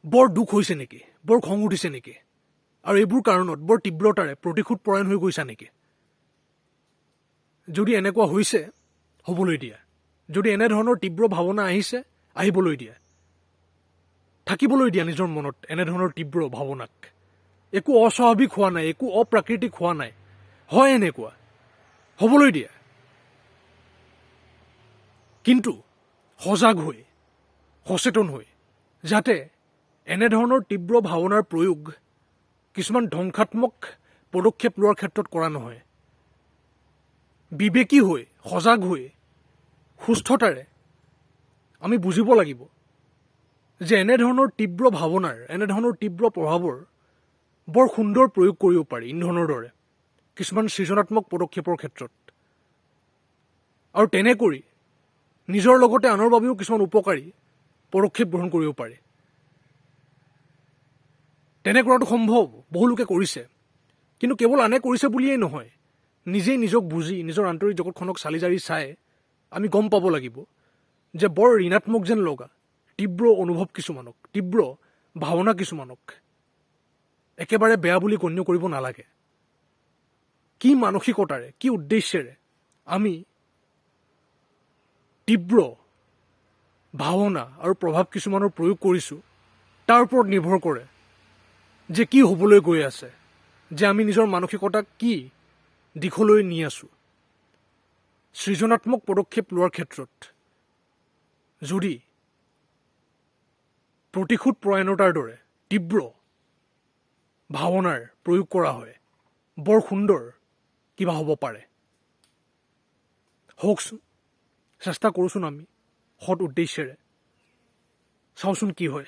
বৰ দুখ হৈছে নেকি, বৰ খং উঠিছে নেকি, আৰু এইবোৰ কাৰণত বৰ তীব্ৰতাৰে প্ৰতিশোধ পৰায়ণ হৈ গৈছা নেকি? যদি এনেকুৱা হৈছে, হ'বলৈ দিয়া। যদি এনেধৰণৰ তীব্ৰ ভাৱনা আহিছে, আহিবলৈ দিয়া। থাকিবলৈ দিয়া নিজৰ মনত এনেধৰণৰ তীব্ৰ ভাৱনাক। একো অস্বাভাৱিক হোৱা নাই, একো অপ্ৰাকৃতিক হোৱা নাই, হয় এনেকুৱা, হ'বলৈ দিয়া। কিন্তু সজাগ হৈ, সচেতন হৈ, যাতে এনেধৰণৰ তীব্ৰ ভাৱনাৰ প্ৰয়োগ কিছুমান ধ্বংসাত্মক পদক্ষেপ লোৱাৰ ক্ষেত্ৰত কৰা নহয়। বিবেকী হৈ, সজাগ হৈ, সুস্থতাৰে আমি বুজিব লাগিব যে এনেধৰণৰ তীব্ৰ ভাৱনাৰ, এনেধৰণৰ তীব্ৰ প্ৰভাৱৰ বৰ সুন্দৰ প্ৰয়োগ কৰিব পাৰি ইন্ধনৰ দৰে কিছুমান সৃজনাত্মক পদক্ষেপৰ ক্ষেত্ৰত। আৰু তেনে কৰি নিজৰ লগতে আনৰ বাবেও কিছুমান উপকাৰী পদক্ষেপ গ্ৰহণ কৰিব পাৰে। তেনে কৰাটো সম্ভৱ, বহুলোকে কৰিছে। কিন্তু কেৱল আনে কৰিছে বুলিয়েই নহয়, নিজেই নিজক বুজি, নিজৰ আন্তৰিক জগতখনক চালি জাৰি চাই আমি গম পাব লাগিব যে বৰ ঋণাত্মক যেন লগা তীব্ৰ অনুভৱ কিছুমানক, তীব্ৰ ভাৱনা কিছুমানক একেবাৰে বেয়া বুলি গণ্য কৰিব নালাগে। কি মানসিকতাৰে, কি উদ্দেশ্যেৰে আমি তীব্ৰ ভাৱনা আৰু প্ৰভাৱ কিছুমানৰ প্ৰয়োগ কৰিছোঁ, তাৰ ওপৰত নিৰ্ভৰ কৰে যে কি হ'বলৈ গৈ আছে, যে আমি নিজৰ মানসিকতাক কি দিশলৈ নি আছোঁ। সৃজনাত্মক পদক্ষেপ লোৱাৰ ক্ষেত্ৰত যদি প্ৰতিশোধ পৰায়ণতাৰ দৰে তীব্ৰ ভাৱনাৰ প্ৰয়োগ কৰা হয়, বৰ সুন্দৰ কিবা হ'ব পাৰে। হওকচোন, চেষ্টা কৰোঁচোন আমি সৎ উদ্দেশ্যেৰে, চাওঁচোন কি হয়।